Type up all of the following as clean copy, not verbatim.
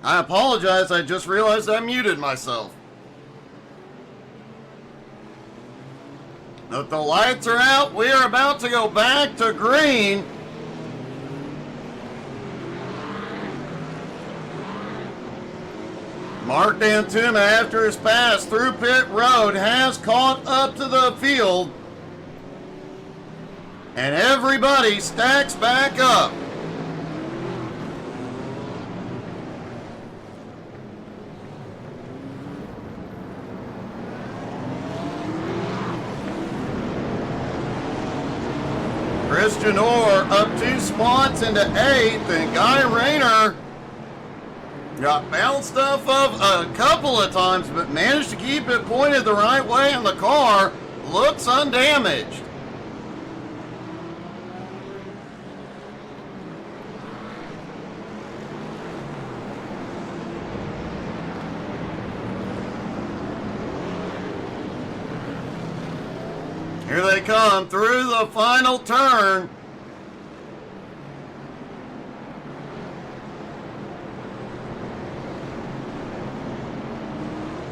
I apologize, I just realized I muted myself. But the lights are out, we are about to go back to green. Mark D'Antuma, after his pass through pit road, has caught up to the field. And everybody stacks back up. Christian Orr up 2 spots into 8th, and Guy Rayner got bounced off of a couple of times, but managed to keep it pointed the right way, and the car looks undamaged. Here they come through the final turn.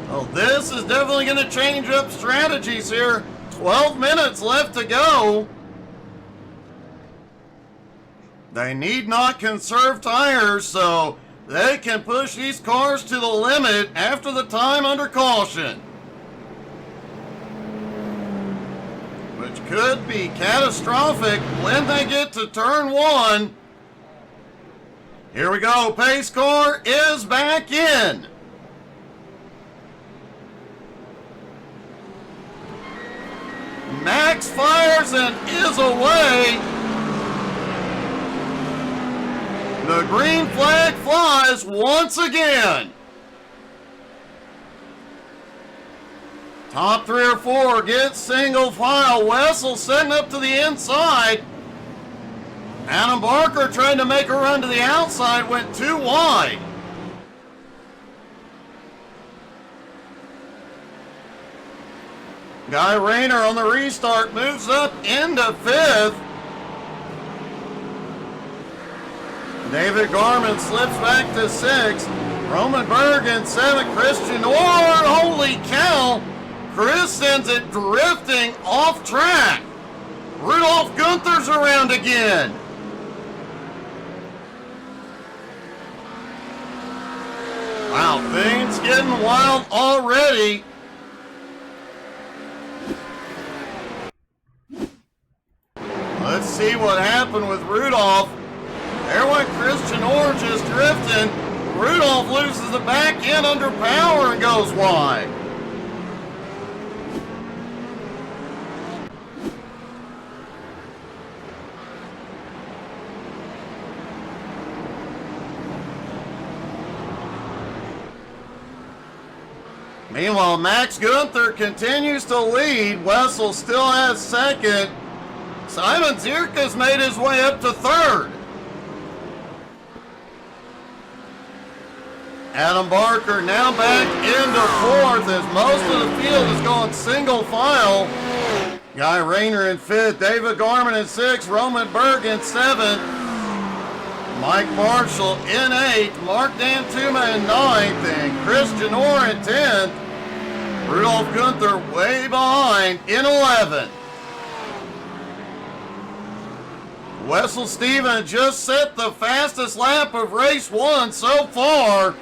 Well, this is definitely going to change up strategies here. 12 minutes left to go. They need not conserve tires, so they can push these cars to the limit after the time under caution, which could be catastrophic when they get to turn 1. Here we go. Pace car is back in. Max fires and is away. The green flag flies once again. Top 3 or 4 get single file. Wessel setting up to the inside. Adam Barker trying to make a run to the outside, went too wide. Guy Rayner on the restart moves up into 5th. David Garman slips back to 6th. Roman Berg in 7th. Christian Orr, holy cow! Chris sends it drifting off track. Rudolph Gunther's around again. Wow, things getting wild already. Let's see what happened with Rudolph. There went Christian Orr just drifting. Rudolph loses the back end under power and goes wide. Meanwhile, Max Gunther continues to lead. Wessel still has 2nd. Simon Zierka's made his way up to 3rd. Adam Barker now back into 4th as most of the field is going single file. Guy Rayner in 5th, David Garman in 6th, Roman Berg in 7th, Mike Marshall in 8th, Mark D'Antuma in 9th, and Christian Orr in 10th. Rudolph Gunther way behind in 11th. Wessel Steven just set the fastest lap of race 1 so far.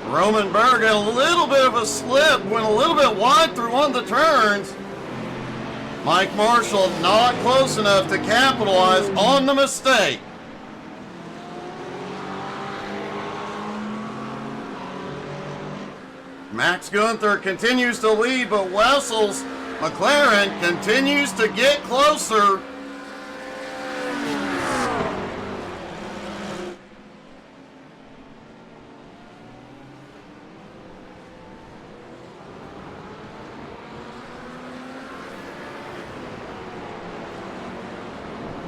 Roman Berg had a little bit of a slip, went a little bit wide through one of the turns. Mike Marshall not close enough to capitalize on the mistake. Max Gunther continues to lead, but Wessel's McLaren continues to get closer.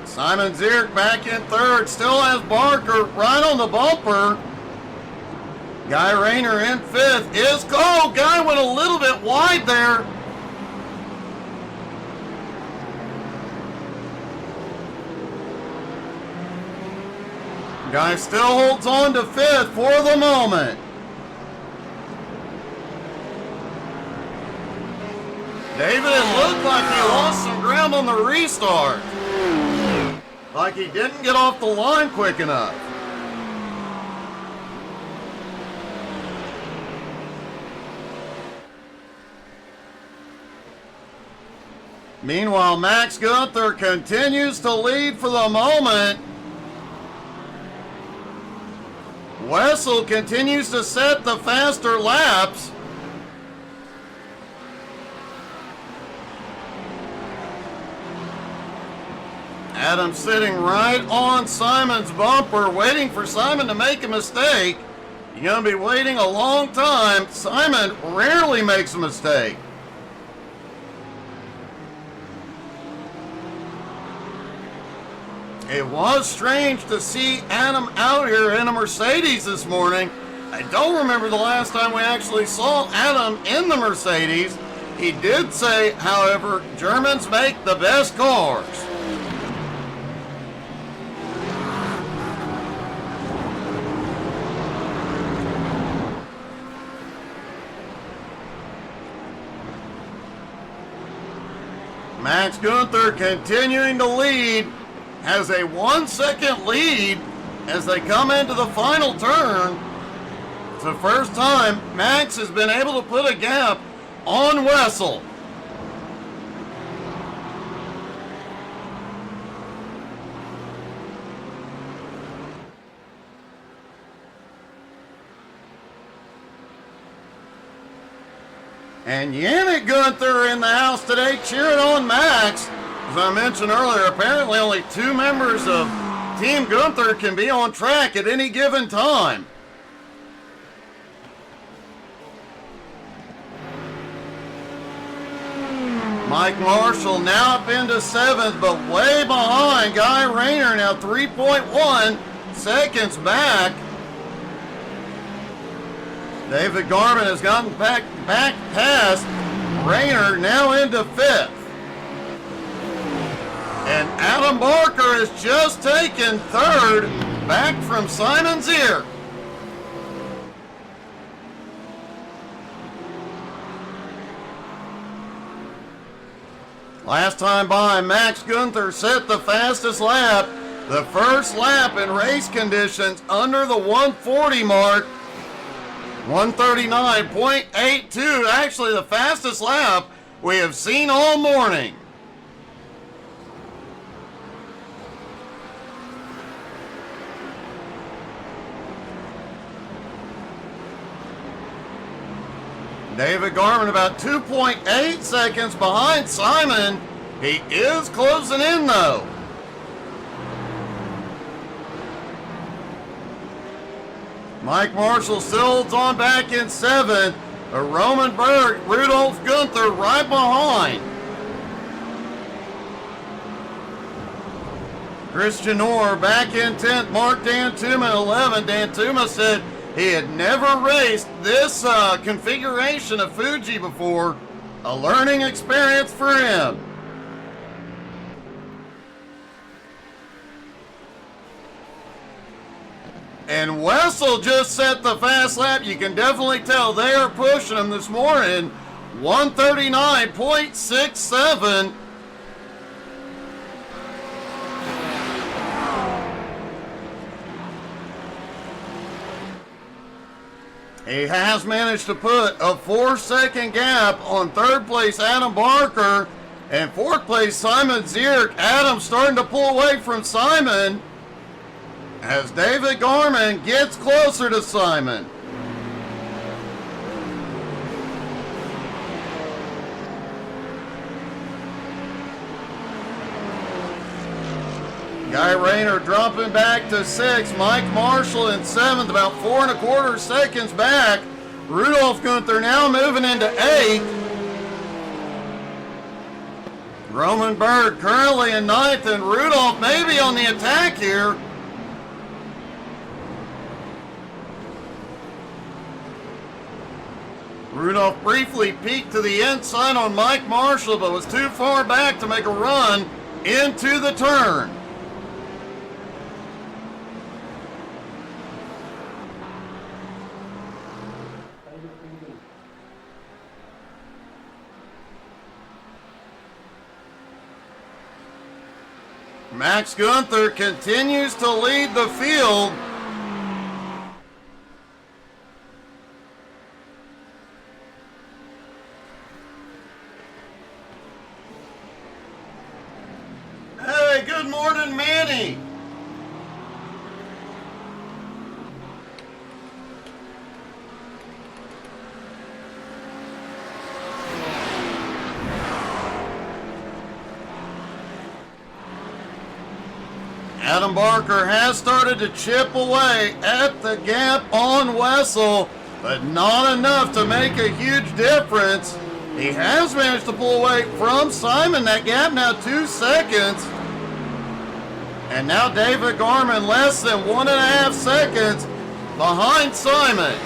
Simon Zierk back in 3rd, still has Barker right on the bumper. Guy Rayner in 5th is, oh, Guy went a little bit wide there. Guy still holds on to fifth for the moment. David, it looked like he lost some ground on the restart. Like he didn't get off the line quick enough. Meanwhile, Max Gunther continues to lead for the moment. Wessel continues to set the faster laps. Adam sitting right on Simon's bumper, waiting for Simon to make a mistake. You're going to be waiting a long time. Simon rarely makes a mistake. It was strange to see Adam out here in a Mercedes this morning. I don't remember the last time we actually saw Adam in the Mercedes. He did say, however, Germans make the best cars. Max Gunther continuing to lead. Has a 1 second lead as they come into the final turn. It's the first time Max has been able to put a gap on Wessel. And Yannick Gunther in the house today cheering on Max. As I mentioned earlier, apparently only 2 members of Team Gunther can be on track at any given time. Mike Marshall now up into 7th, but way behind Guy Rayner, now 3.1 seconds back. David Garmin has gotten back past Rayner, now into 5th. And Adam Barker has just taken 3rd back from Simon Zier. Last time by, Max Gunther set the fastest lap. The first lap in race conditions under the 140 mark. 139.82, actually the fastest lap we have seen all morning. David Garmin about 2.8 seconds behind Simon. He is closing in though. Mike Marshall still holds on back in 7th. Roman Berg, Rudolf Gunther right behind. Christian Orr back in 10th. Mark Dantuma 11. Dantuma said he had never raced this configuration of Fuji before. A learning experience for him. And Wessel just set the fast lap. You can definitely tell they are pushing him this morning. 139.67. He has managed to put a 4-second gap on 3rd place Adam Barker and 4th place Simon Zier. Adam starting to pull away from Simon as David Garmin gets closer to Simon. Guy Rayner dropping back to 6th. Mike Marshall in 7th, about 4 1/4 seconds back. Rudolf Gunther now moving into 8th. Roman Berg currently in 9th, and Rudolf maybe on the attack here. Rudolf briefly peeked to the inside on Mike Marshall, but was too far back to make a run into the turn. Max Gunther continues to lead the field. Hey, good morning, Manny. Adam Barker has started to chip away at the gap on Wessel, but not enough to make a huge difference. He has managed to pull away from Simon. That gap now 2 seconds. And now David Garman less than 1.5 seconds behind Simon.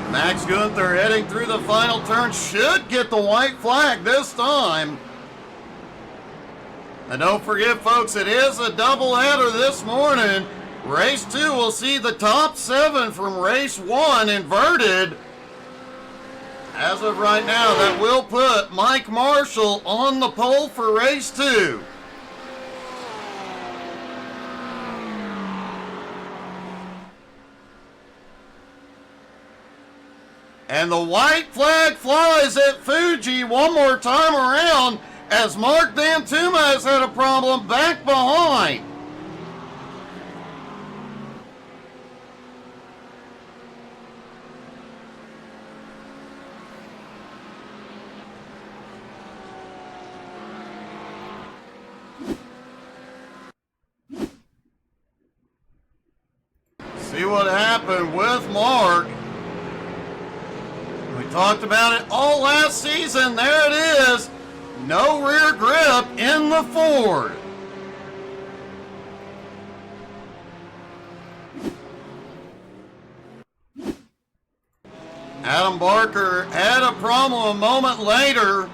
Max Gunther heading through the final turn, should get the white flag this time. And don't forget, folks, it is a doubleheader this morning. Race 2 will see the top 7 from race 1 inverted. As of right now, that will put Mike Marshall on the pole for race 2. And the white flag flies at Fuji one more time around as Mark Dantuma has had a problem back behind. See what happened with Mark. We talked about it all last season. There it is. No rear grip in the Ford. Adam Barker had a problem a moment later.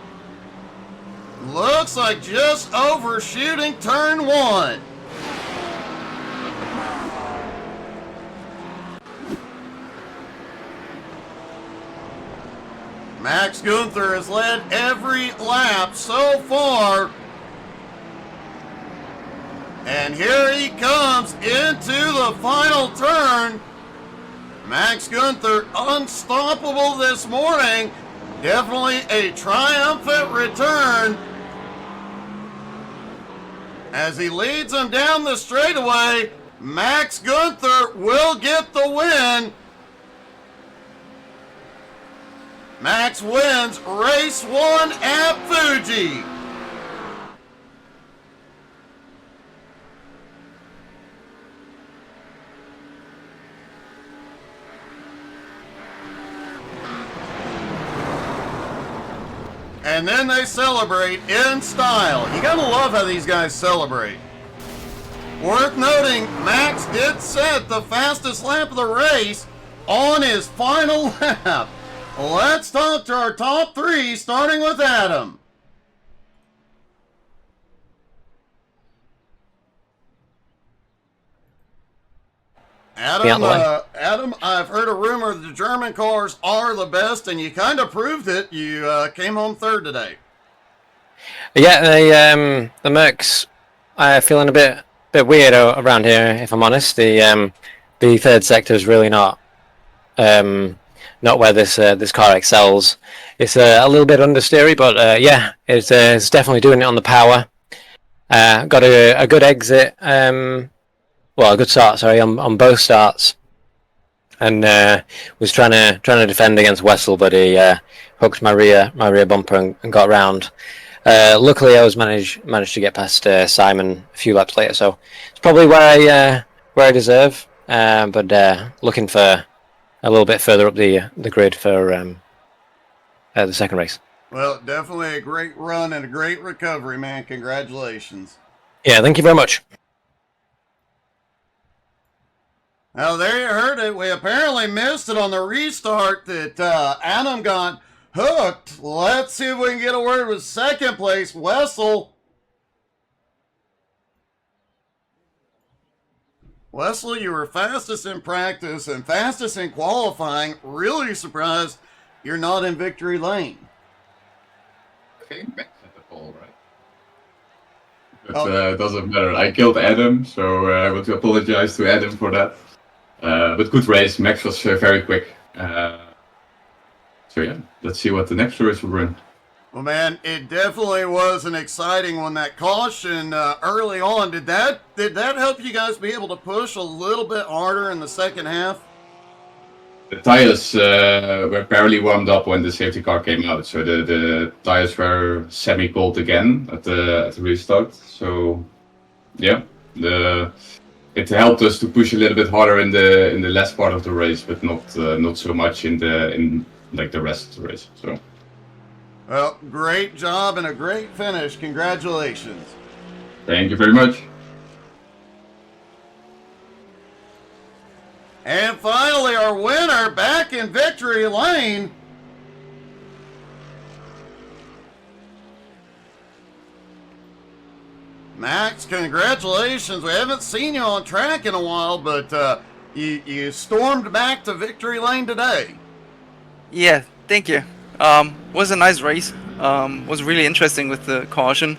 Looks like just overshooting turn 1. Max Gunther has led every lap so far. And here he comes into the final turn. Max Gunther unstoppable this morning. Definitely a triumphant return as he leads him down the straightaway. Max Gunther will get the win. Max wins race 1 at Fuji. And then they celebrate in style. You gotta love how these guys celebrate. Worth noting, Max did set the fastest lap of the race on his final lap. Let's talk to our top 3, starting with Adam. Adam, I've heard a rumor that the German cars are the best, and you kind of proved it. You came home third today. Yeah, the Mercs are feeling a bit weird around here, if I'm honest. The third sector is really not where this car excels. It's a little bit understeery, but yeah, it's definitely doing it on the power. Got a good exit, well, a good start, sorry, on both starts, and was trying to defend against Wessel, but he hooked my rear bumper and got around. Luckily, I was managed to get past Simon a few laps later, so it's probably where I deserve. But looking for a little bit further up the grid for the second race. Well, definitely a great run and a great recovery, man. Congratulations. Yeah, thank you very much. Now, there you heard it. We apparently missed it on the restart that Adam got hooked. Let's see if we can get a word with second place, Wessel. Wessel, you were fastest in practice and fastest in qualifying. Really surprised you're not in victory lane. I think Max had the pole, right? But it doesn't matter. I killed Adam, so I want to apologize to Adam for that. But good race. Max was very quick. So yeah, let's see what the next race will bring. Well, man, it definitely was an exciting one. That caution early on, did that help you guys be able to push a little bit harder in the second half? The tires were barely warmed up when the safety car came out, so the tires were semi-cold again at the restart. So yeah, it helped us to push a little bit harder in the last part of the race, but not so much in like the rest of the race. So. Well, great job and a great finish. Congratulations. Thank you very much. And finally, our winner back in victory lane. Max, congratulations. We haven't seen you on track in a while, but you stormed back to victory lane today. Yeah, thank you. Was a nice race. Was really interesting with the caution,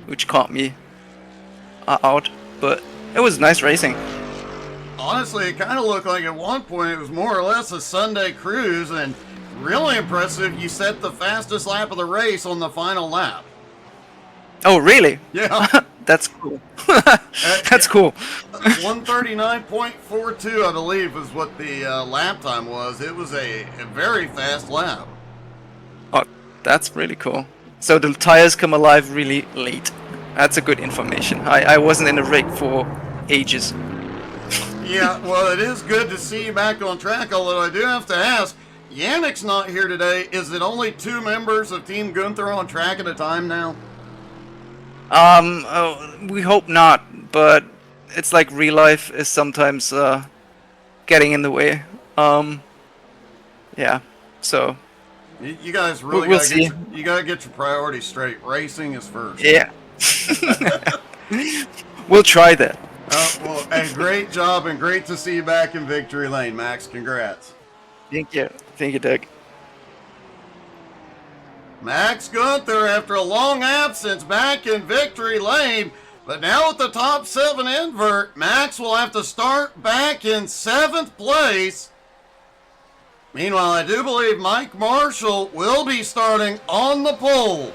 which caught me out, but it was nice racing. Honestly, it kind of looked like at one point it was more or less a Sunday cruise, and really impressive. You set the fastest lap of the race on the final lap. Oh, really? Yeah. That's cool. That's cool. 139.42, I believe, is what the lap time was. It was a very fast lap. Oh, that's really cool. So the tires come alive really late. That's a good information. I wasn't in the rig for ages. Yeah, well, it is good to see you back on track, although I do have to ask, Yannick's not here today. Is it only 2 members of Team Gunther on track at a time now? We hope not, but it's like real life is sometimes getting in the way. Yeah, so You guys really we'll gotta get your priorities straight. Racing is first. Yeah. We'll try that. Well, hey, great job and great to see you back in victory lane, Max. Congrats. Thank you. Thank you, Doug. Max Gunther, after a long absence, back in victory lane. But now with the top 7 invert, Max will have to start back in 7th place. Meanwhile, I do believe Mike Marshall will be starting on the pole.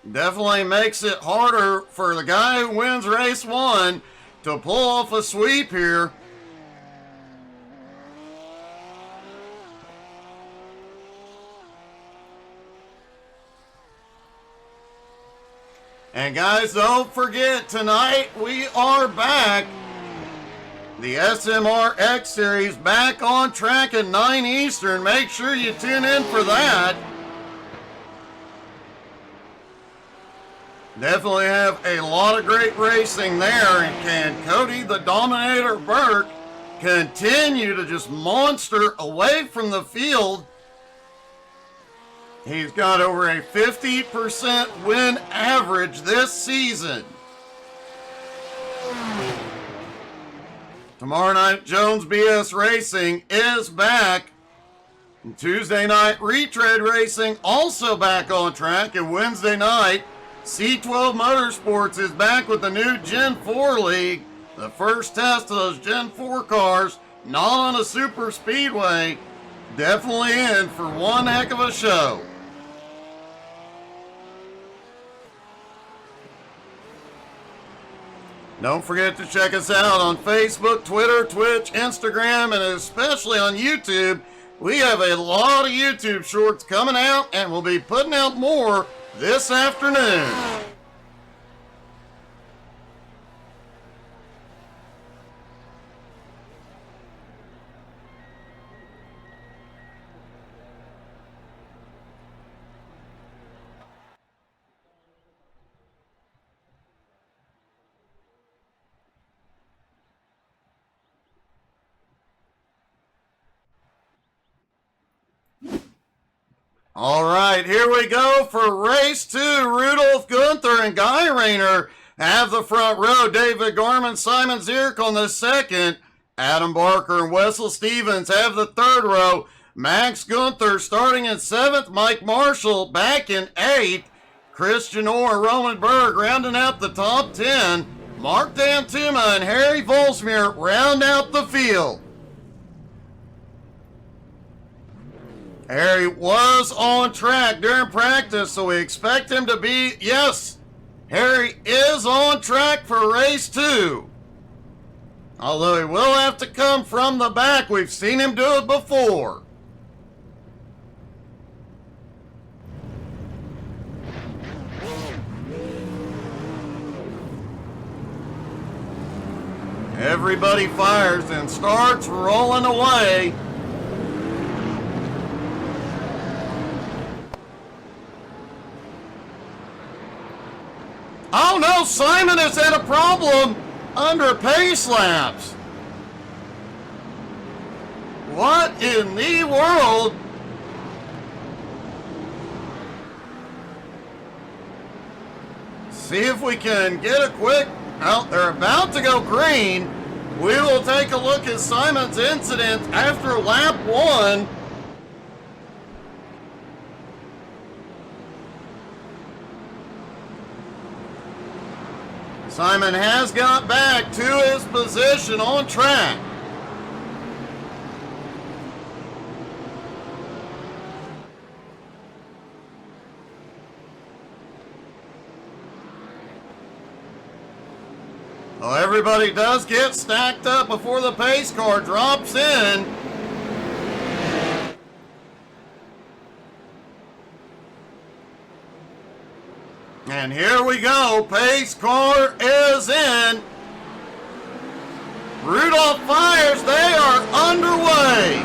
Definitely makes it harder for the guy who wins race 1 to pull off a sweep here. And guys, don't forget, tonight we are back. The SMR X Series back on track at 9 Eastern. Make sure you tune in for that. Definitely have a lot of great racing there. And can Cody the Dominator Burke continue to just monster away from the field? He's got over a 50% win average this season. Tomorrow night, Jones BS Racing is back. And Tuesday night, Retread Racing also back on track. And Wednesday night, C12 Motorsports is back with the new Gen 4 League. The first test of those Gen 4 cars, not on a super speedway. Definitely in for one heck of a show. Don't forget to check us out on Facebook, Twitter, Twitch, Instagram, and especially on YouTube. We have a lot of YouTube shorts coming out, and we'll be putting out more this afternoon. All right, here we go for race 2. Rudolph Gunther and Guy Rayner have the front row. David Gorman, Simon Zierk on the second. Adam Barker and Wessel Stevens have the third row. Max Gunther starting in 7th. Mike Marshall back in 8th. Christian Orr, Roman Berg rounding out the top 10. Mark Dantuma and Harry Volsmere round out the field. Harry was on track during practice, so we expect him to be, yes, Harry is on track for race 2. Although he will have to come from the back. We've seen him do it before. Everybody fires and starts rolling away. Oh no, Simon has had a problem under pace laps. What in the world? See if we can get a quick, oh, they're about to go green. We will take a look at Simon's incident after lap 1. Simon has got back to his position on track. Well, everybody does get stacked up before the pace car drops in. And here we go. Pace car is in. Rudolph fires. They are underway.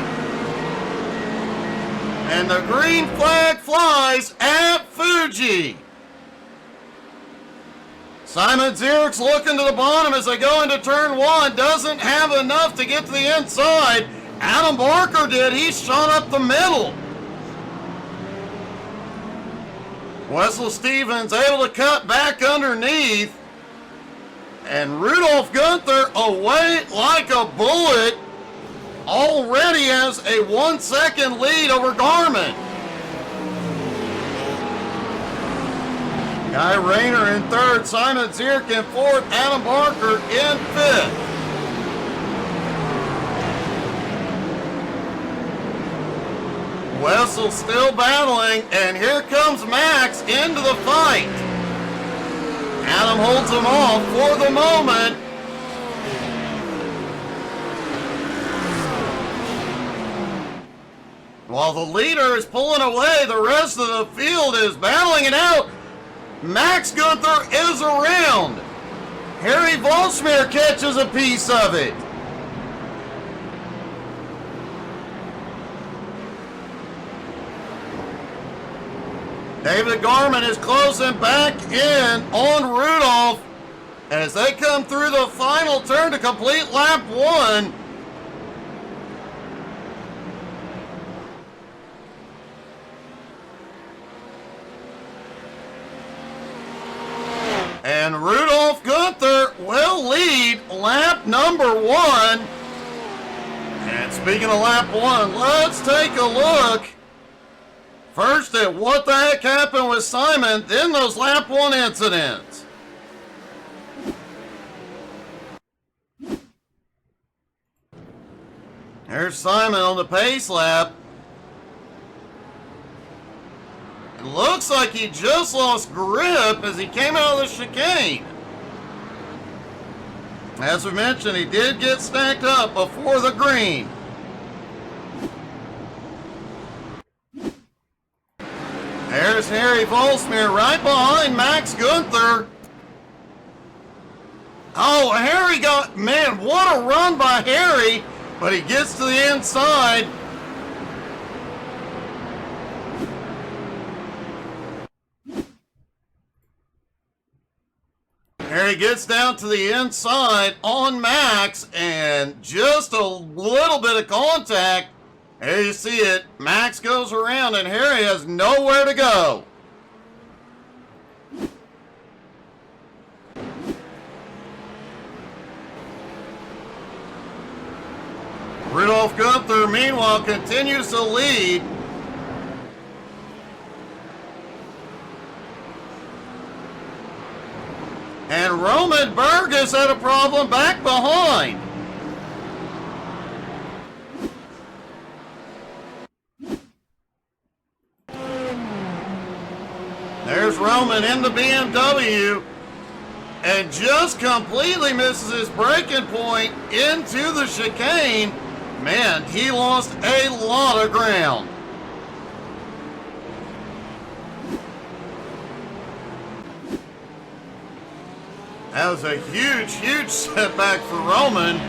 And the green flag flies at Fuji. Simon Zierk's looking to the bottom as they go into turn 1. Doesn't have enough to get to the inside. Adam Barker did. He shot up the middle. Wessel Stevens able to cut back underneath. And Rudolph Gunther away like a bullet. Already has a 1 second lead over Garmin. Guy Rayner in 3rd, Simon Zierk in 4th, Adam Barker in 5th. Wessel still battling, and here comes Max into the fight. Adam holds him off for the moment. While the leader is pulling away, the rest of the field is battling it out. Max Gunther is around. Harry Volsmere catches a piece of it. David Garmin is closing back in on Rudolph as they come through the final turn to complete lap 1. And Rudolph Gunther will lead lap number 1. And speaking of lap 1, let's take a look first at what the heck happened with Simon, then those lap 1 incidents. There's Simon on the pace lap. It looks like he just lost grip as he came out of the chicane. As we mentioned, he did get stacked up before the green. There's Harry Volsmere right behind Max Gunther. Oh, Harry got, man, what a run by Harry, but he gets to the inside. Harry gets down to the inside on Max, and just a little bit of contact There you see it. Max goes around and Harry has nowhere to go. Rudolph Gunther, meanwhile, continues to lead. And Roman Burgess had a problem back behind. There's Roman in the BMW and just completely misses his braking point into the chicane. Man, he lost a lot of ground. That was a huge, huge setback for Roman.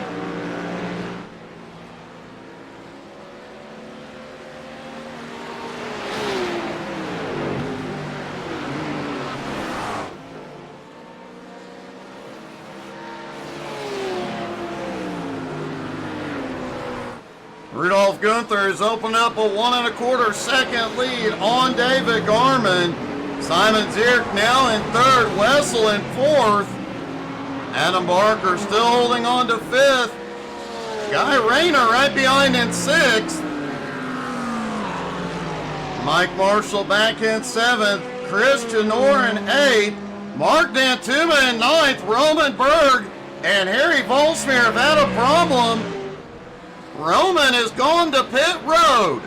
Rudolph Gunther has opened up a 1 1/4 second lead on David Garman. Simon Zierk now in third, Wessel in fourth. Adam Barker still holding on to fifth. Guy Rayner right behind in sixth. Mike Marshall back in seventh. Christian Orr in eighth. Mark Dantuma in ninth. Roman Berg and Harry Volsmir have had a problem. Roman has gone to pit road.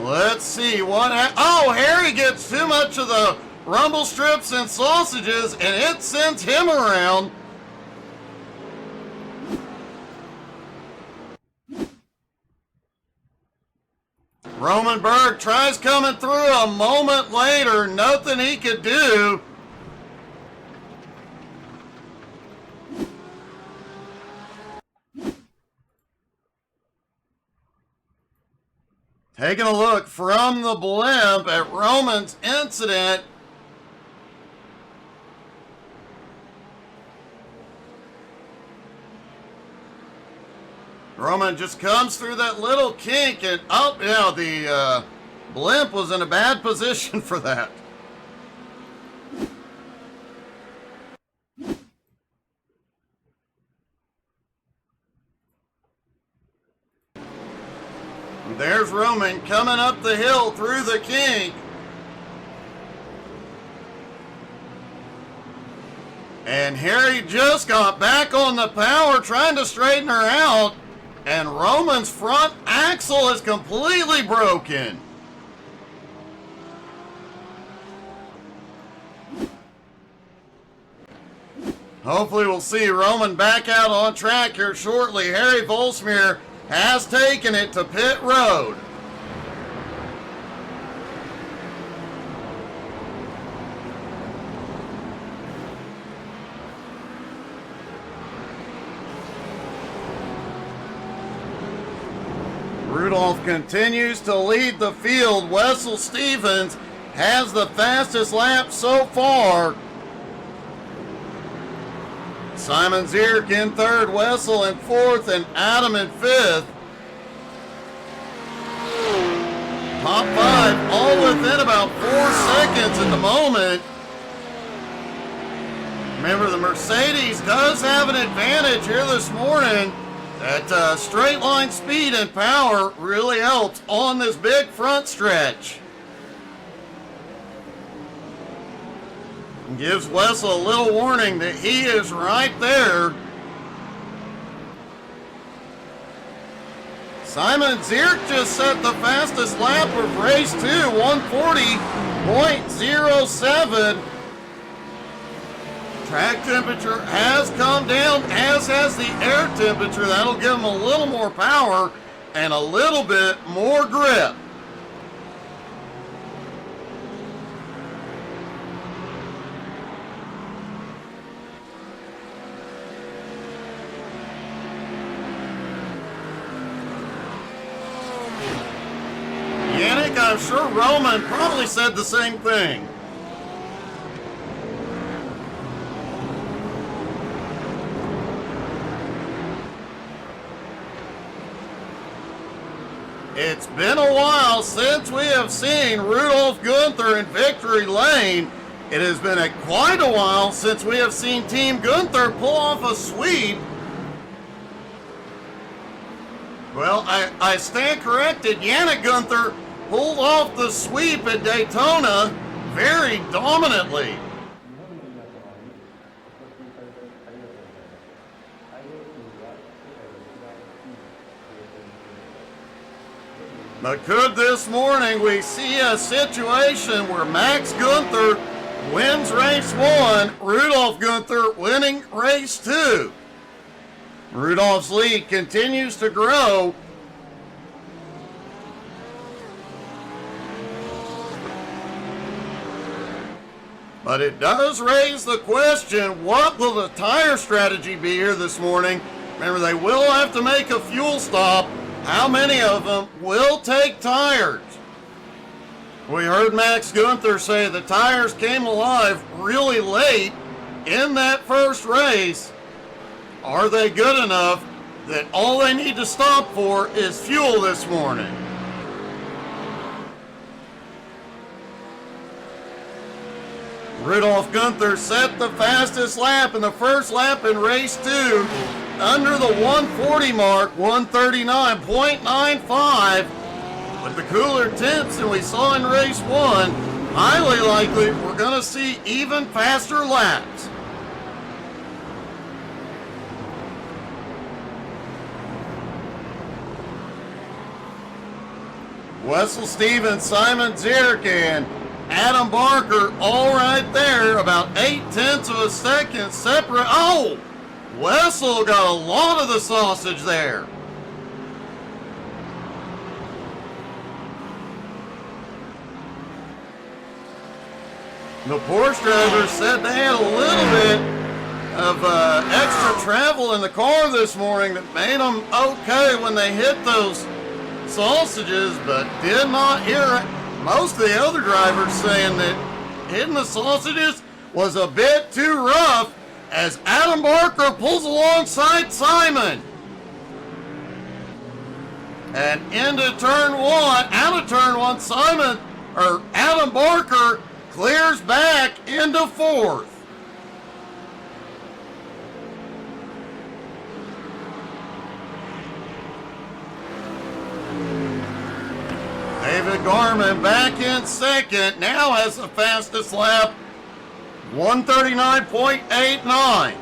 Let's see what oh, Harry gets too much of the rumble strips and sausages and it sends him around. Roman Berg tries coming through a moment later, nothing he could do. Taking a look from the blimp at Roman's incident. Roman just comes through that little kink and up. Yeah, the blimp was in a bad position for that. There's Roman coming up the hill through the kink. And Harry just got back on the power trying to straighten her out. And Roman's front axle is completely broken. Hopefully we'll see Roman back out on track here shortly. Harry Volsmir has taken it to pit road. Rudolph continues to lead the field. Wessel Stevens has the fastest lap so far. Simon Zierk in third, Wessel in fourth, and Adam in fifth. Top five all within about 4 seconds at the moment. Remember, the Mercedes does have an advantage here this morning. That straight line speed and power really helps on this big front stretch. And gives Wessel a little warning that he is right there. Simon Zierk just set the fastest lap of race 2, 140.07. Track temperature has come down, as has the air temperature. That'll give him a little more power and a little bit more grip. Yannick, I'm sure Roman probably said the same thing. It's been a while since we have seen Rudolph Gunther in victory lane. It has been quite a while since we have seen Team Gunther pull off a sweep. Well, I stand corrected. Yannick Gunther pulled off the sweep at Daytona very dominantly. But could this morning we see a situation where Max Gunther wins race 1, Rudolph Gunther winning race 2? Rudolph's lead continues to grow. But it does raise the question, what will the tire strategy be here this morning? Remember, they will have to make a fuel stop. How many of them will take tires? We heard Max Gunther say the tires came alive really late in that first race. Are they good enough that all they need to stop for is fuel this morning? Rudolph Gunther set the fastest lap in the first lap in race 2. Under the 140 mark, 139.95. With the cooler temps than we saw in race 1, highly likely we're going to see even faster laps. Wessel Stevens, Simon Zierk, and Adam Barker all right there, about 0.8 of a second separate. Oh! Wessel got a lot of the sausage there. The Porsche drivers said they had a little bit of extra travel in the car this morning that made them okay when they hit those sausages, but did not hear most of the other drivers saying that hitting the sausages was a bit too rough, as Adam Barker pulls alongside Simon. And into turn 1, out of turn 1, Adam Barker clears back into 4th. David Garman back in 2nd, now has the fastest lap, 139.89.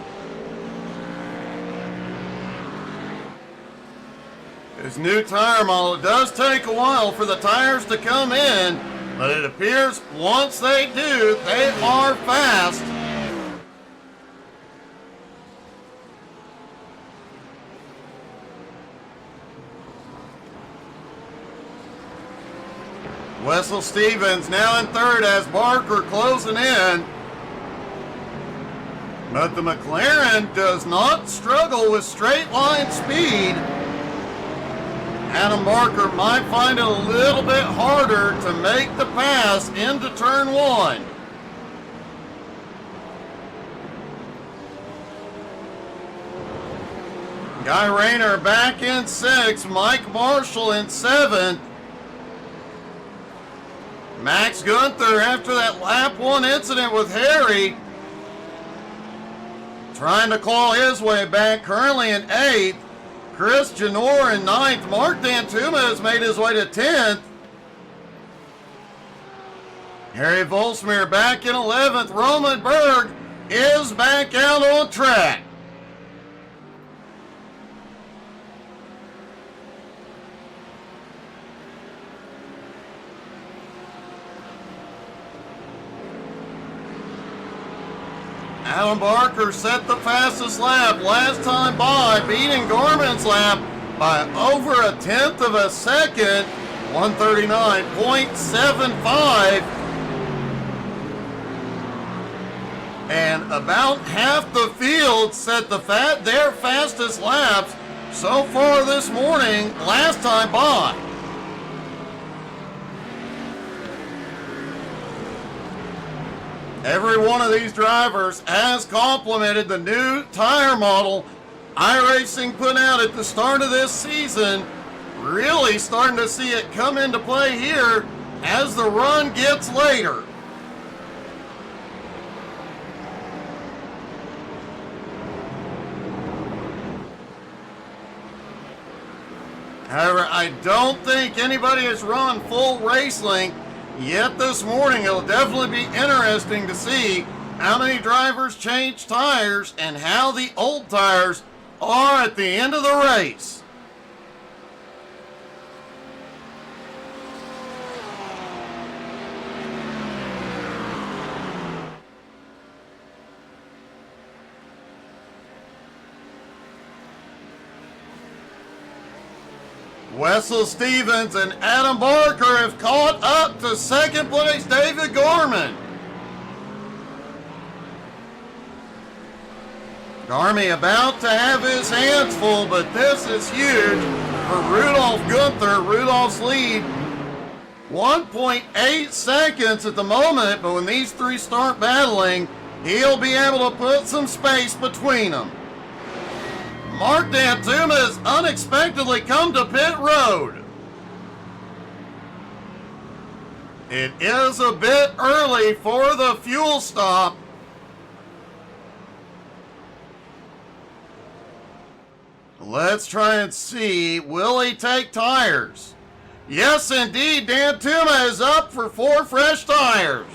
His new tire model, it does take a while for the tires to come in, but it appears once they do, they are fast. Wessel Stevens now in 3rd as Barker closing in. But the McLaren does not struggle with straight line speed. Adam Barker might find it a little bit harder to make the pass into turn 1. Guy Rayner back in 6th, Mike Marshall in 7th. Max Gunther, after that lap 1 incident with Harry, trying to claw his way back, currently in 8th. Chris Janor in 9th. Mark Dantuma has made his way to 10th. Harry Volsmir back in 11th. Roman Berg is back out on track. Adam Barker set the fastest lap last time by, beating Gorman's lap by over 1/10 of a second, 139.75. And about half the field set their fastest laps so far this morning last time by. Every one of these drivers has complimented the new tire model iRacing put out at the start of this season. Really starting to see it come into play here as the run gets later. However, I don't think anybody has run full race length yet this morning. It'll definitely be interesting to see how many drivers change tires and how the old tires are at the end of the race. Wessel Stevens and Adam Barker have caught up to second place David Gorman. Garmy about to have his hands full, but this is huge for Rudolph Gunther. Rudolph's lead 1.8 seconds at the moment, but when these three start battling, he'll be able to put some space between them. Mark Dantuma has unexpectedly come to pit road. It is a bit early for the fuel stop. Let's try and see, will he take tires? Yes, indeed, Dantuma is up for 4 fresh tires.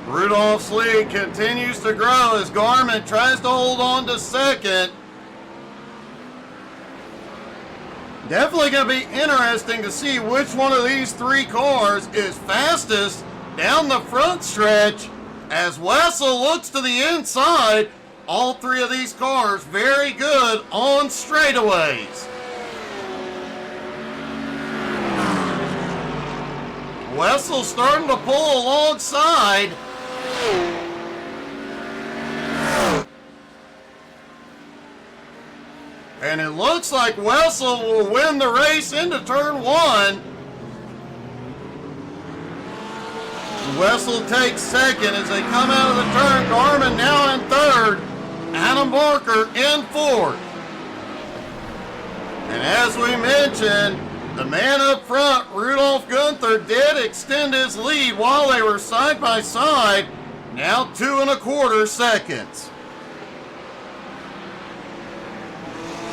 Rudolph's lead continues to grow as Garmin tries to hold on to second. Definitely going to be interesting to see which one of these three cars is fastest down the front stretch as Wessel looks to the inside. All three of these cars very good on straightaways. Wessel starting to pull alongside. And it looks like Wessel will win the race into turn 1. Wessel takes second as they come out of the turn. Garmin now in third. Adam Barker in fourth. And as we mentioned, the man up front, Rudolph Gunther, did extend his lead while they were side by side. Now 2 1/4 seconds.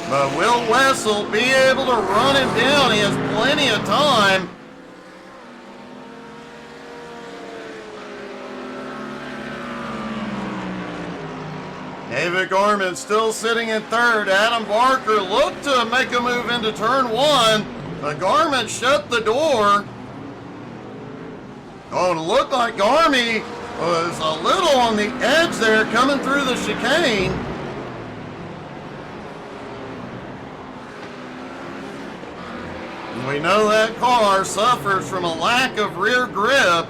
But will Wessel be able to run him down? He has plenty of time. David Gorman still sitting in third. Adam Barker looked to make a move into turn 1, but Garmin shut the door. Oh, it looked like Garmy was a little on the edge there coming through the chicane. And we know that car suffers from a lack of rear grip.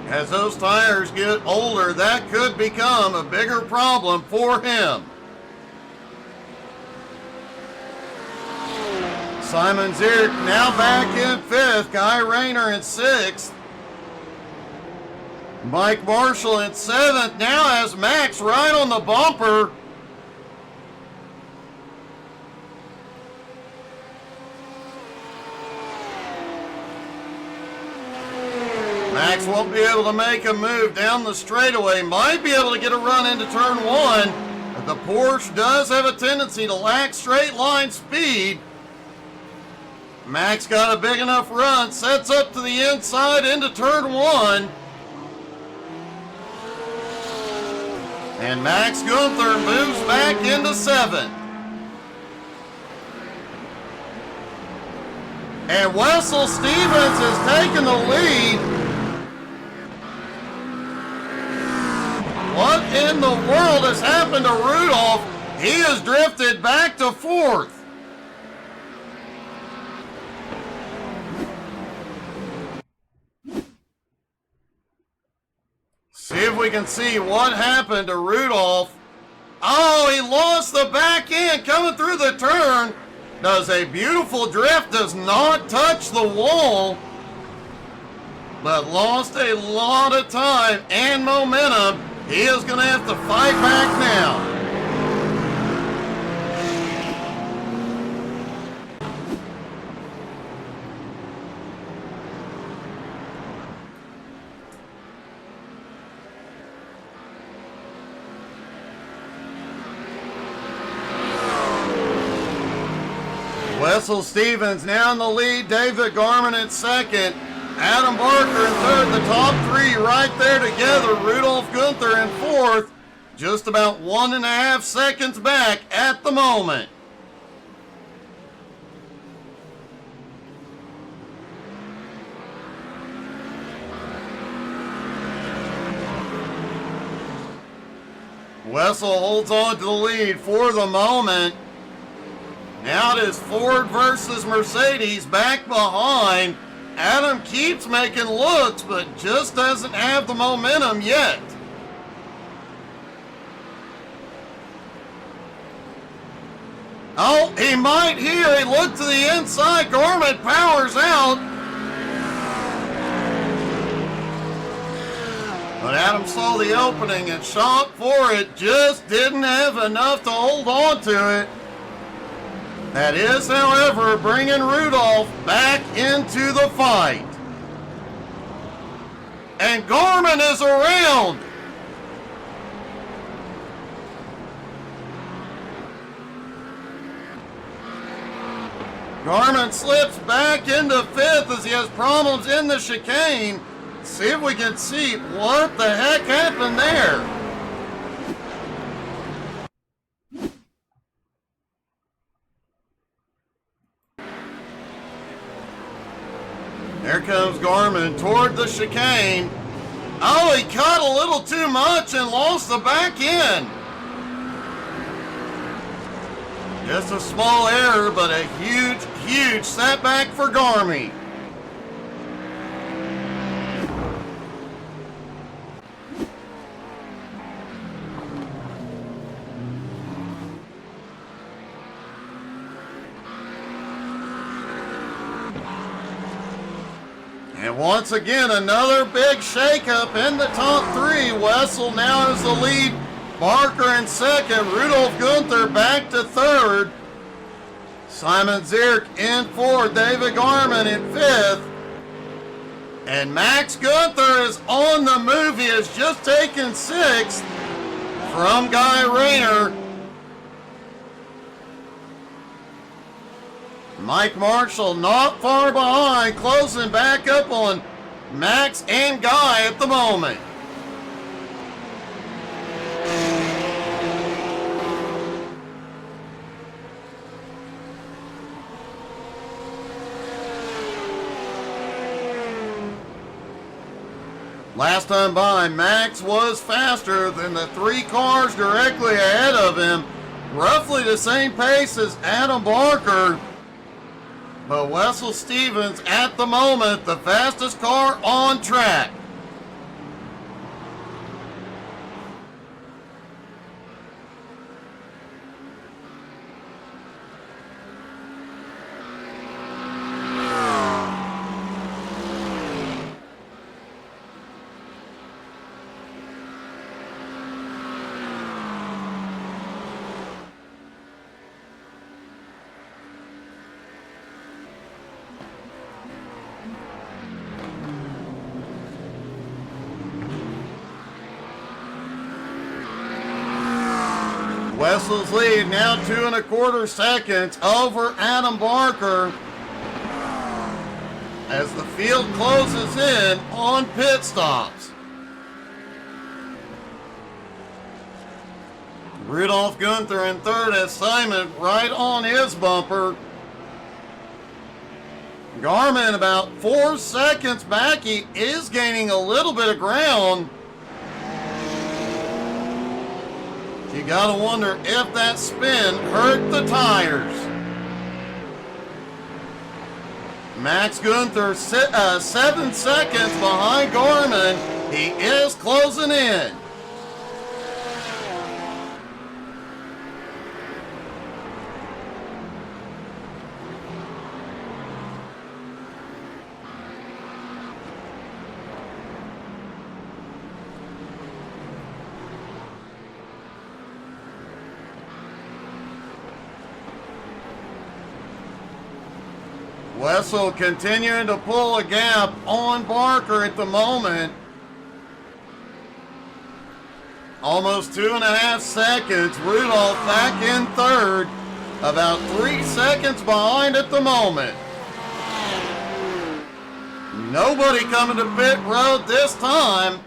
As those tires get older, that could become a bigger problem for him. Simon Zierk now back in 5th. Guy Rayner in 6th. Mike Marshall in 7th. Now has Max right on the bumper. Max won't be able to make a move down the straightaway. Might be able to get a run into turn 1. But the Porsche does have a tendency to lack straight line speed. Max got a big enough run. Sets up to the inside into turn 1. And Max Gunther moves back into 7th. And Wessel Stevens has taken the lead. What in the world has happened to Rudolph? He has drifted back to 4th. See if we can see what happened to Rudolph. Oh, he lost the back end coming through the turn. Does a beautiful drift, does not touch the wall, but lost a lot of time and momentum. He is going to have to fight back now. Wessel Stevens now in the lead. David Garman in second. Adam Barker in third. The top three right there together. Rudolph Gunther in fourth. Just about 1.5 seconds back at the moment. Wessel holds on to the lead for the moment. Now it is Ford versus Mercedes back behind. Adam keeps making looks, but just doesn't have the momentum yet. Oh, he might here. He looked to the inside. Gourmet powers out. But Adam saw the opening and shot for it. Just didn't have enough to hold on to it. That is, however, bringing Rudolph back into the fight. And Gorman is around. Garmin slips back into fifth as he has problems in the chicane. See if we can see what the heck happened there. There comes Garmin toward the chicane. Oh, he cut a little too much and lost the back end. Just a small error, but a huge, huge setback for Garmy. And once again, another big shakeup in the top three. Wessel now is the lead. Barker in second. Rudolph Gunther back to third. Simon Zierk in fourth. David Garman in fifth. And Max Gunther is on the move. He has just taken sixth from Guy Rayner. Mike Marshall not far behind, closing back up on Max and Guy at the moment. Last time by, Max was faster than the three cars directly ahead of him, roughly the same pace as Adam Barker. But Wessel Stevens, at the moment, the fastest car on track. Wessel's lead now 2.25 seconds over Adam Barker as the field closes in on pit stops. Rudolph Gunther in third as Simon right on his bumper. Garmin about 4 seconds back. He is gaining a little bit of ground. You gotta wonder if that spin hurt the tires. Max Gunther 7 seconds behind Garmin. He is closing in. Wessel continuing to pull a gap on Barker at the moment. Almost 2.5 seconds. Rudolph back in third. About 3 seconds behind at the moment. Nobody coming to pit road this time.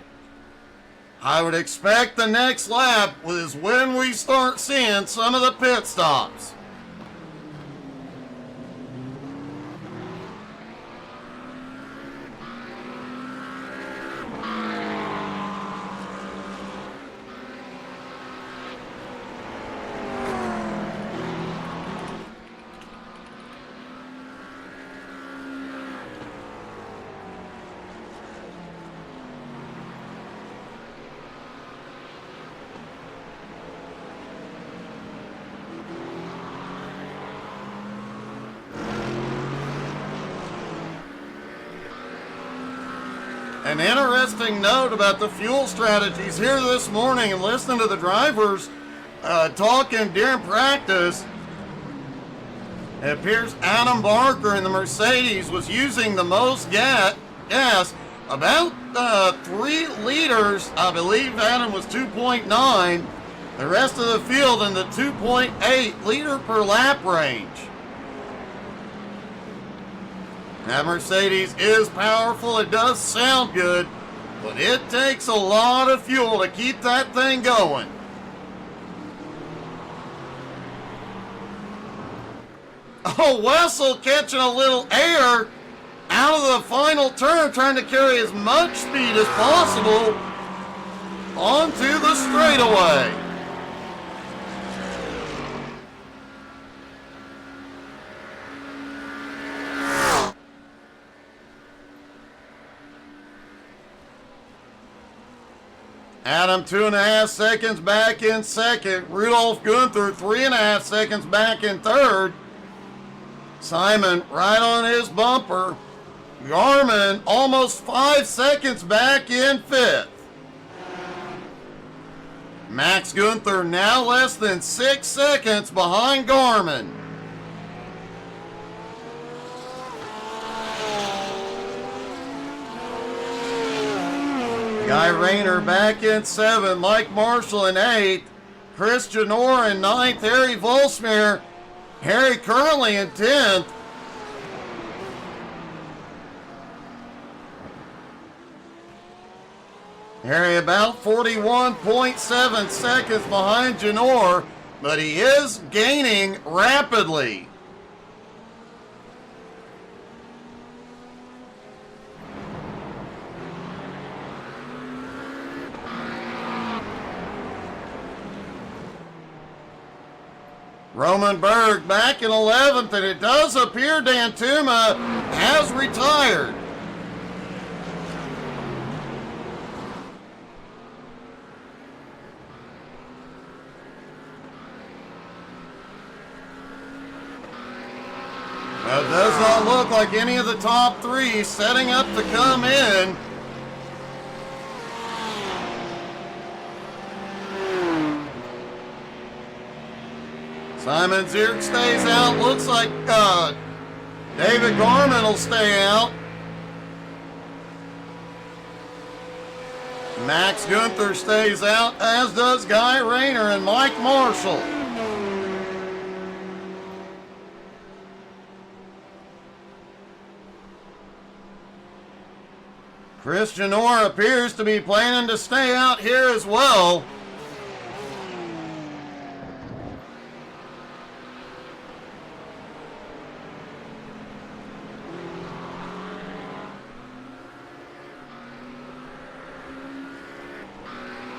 I would expect the next lap is when we start seeing some of the pit stops. An interesting note about the fuel strategies here this morning and listening to the drivers talking during practice. It appears Adam Barker in the Mercedes was using the most gas, about 3 liters. I believe Adam was 2.9. The rest of the field in the 2.8 liter per lap range. That Mercedes is powerful, it does sound good, but it takes a lot of fuel to keep that thing going. Oh, Wessel catching a little air out of the final turn, trying to carry as much speed as possible onto the straightaway. Adam 2.5 seconds back in second. Rudolph Gunther 3.5 seconds back in third. Simon right on his bumper. Garmin almost 5 seconds back in fifth. Max Gunther now less than 6 seconds behind Garmin. Guy Rayner back in 7th, Mike Marshall in 8th, Chris Janor in 9th, Harry Volsmere, Harry Curley in 10th. Harry about 41.7 seconds behind Janor, but he is gaining rapidly. Roman Berg back in 11th, and it does appear Dan Tuma has retired. Well, it does not look like any of the top 3 setting up to come in. Simon Zierk stays out. Looks like David Garmin will stay out. Max Gunther stays out, as does Guy Rayner and Mike Marshall. Christian Orr appears to be planning to stay out here as well.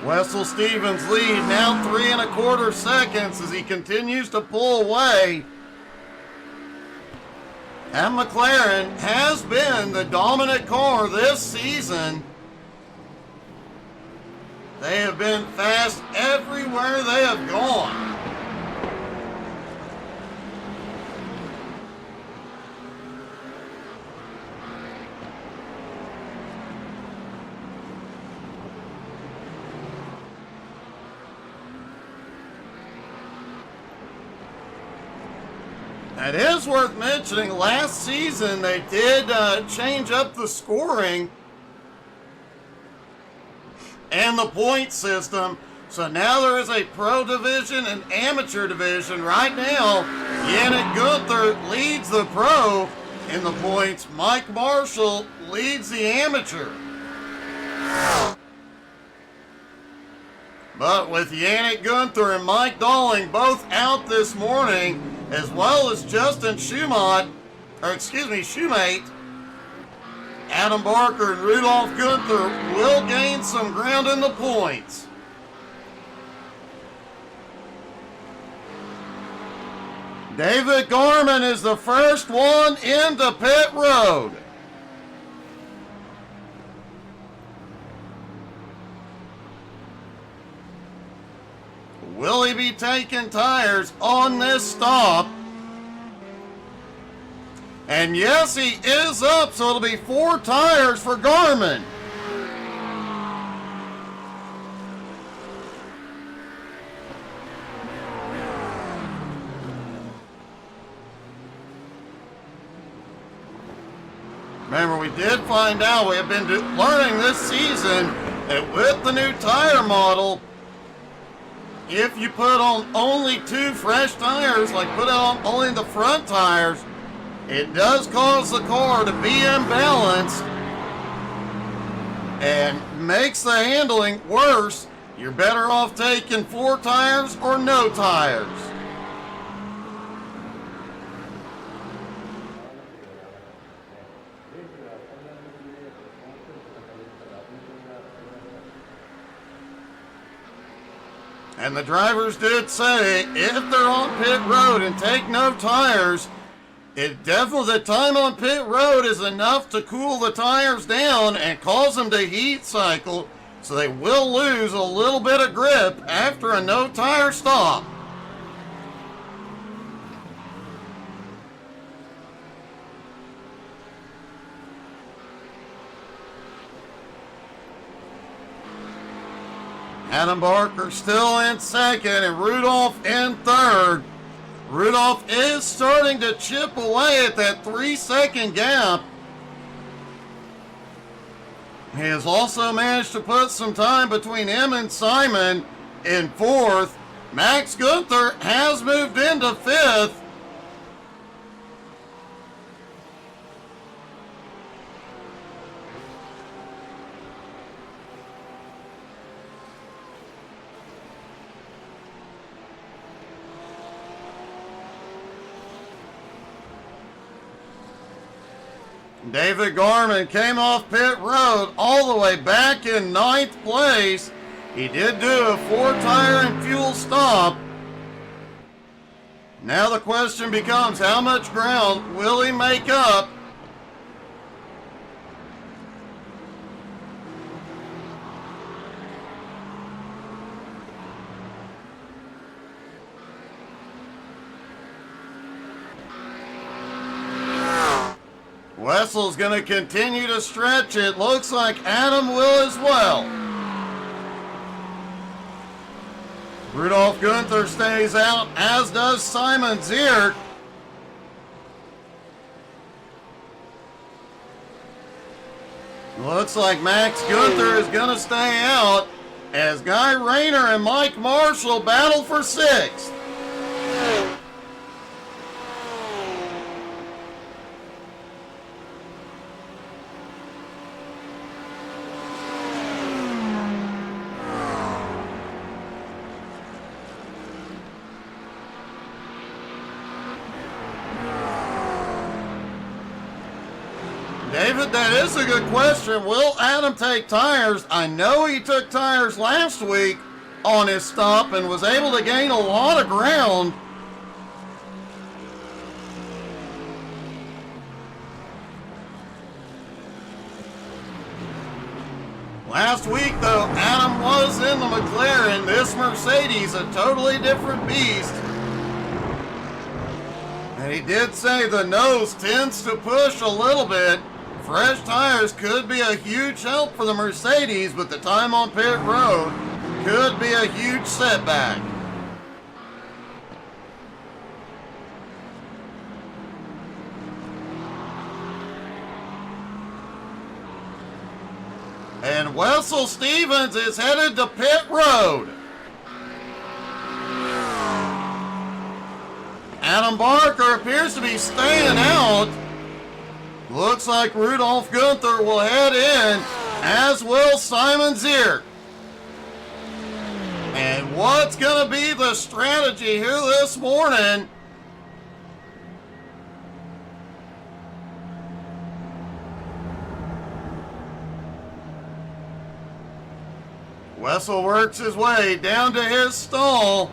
Wessel Stevens lead now 3 1/4 seconds as he continues to pull away. And McLaren has been the dominant car this season. They have been fast everywhere they have gone. It is worth mentioning, last season they did change up the scoring and the point system. So now there is a pro division and amateur division. Right now, Yannick Gunther leads the pro in the points. Mike Marshall leads the amateur. But with Yannick Gunther and Mike Dalling both out this morning, as well as Justin Schumate, Adam Barker and Rudolph Gunther will gain some ground in the points. David Gorman is the first one into pit road. Will he be taking tires on this stop? And yes, he is up, so it'll be 4 tires for Garmin. Remember, we did find out, we have been learning this season that with the new tire model, if you put on only 2 fresh tires, like put on only the front tires, it does cause the car to be imbalanced and makes the handling worse. You're better off taking 4 tires or no tires. And the drivers did say if they're on pit road and take no tires, the time on pit road is enough to cool the tires down and cause them to heat cycle, so they will lose a little bit of grip after a no tire stop. Adam Barker still in second and Rudolph in third. Rudolph is starting to chip away at that 3-second gap. He has also managed to put some time between him and Simon in fourth. Max Gunther has moved into fifth. David Garman came off pit road all the way back in 9th place. He did do a 4-tire and fuel stop. Now the question becomes, how much ground will he make up? Wessel's going to continue to stretch it. Looks like Adam will as well. Rudolph Gunther stays out, as does Simon Ziert. Looks like Max Gunther is going to stay out as Guy Rayner and Mike Marshall battle for 6th. David, that is a good question. Will Adam take tires? I know he took tires last week on his stop and was able to gain a lot of ground. Last week, though, Adam was in the McLaren. This Mercedes, a totally different beast. And he did say the nose tends to push a little bit. Fresh tires could be a huge help for the Mercedes, but the time on pit road could be a huge setback. And Wessel Stevens is headed to pit road. Adam Barker appears to be staying out. Looks like Rudolph Gunther will head in, as will Simon Zier. And what's going to be the strategy here this morning? Wessel works his way down to his stall.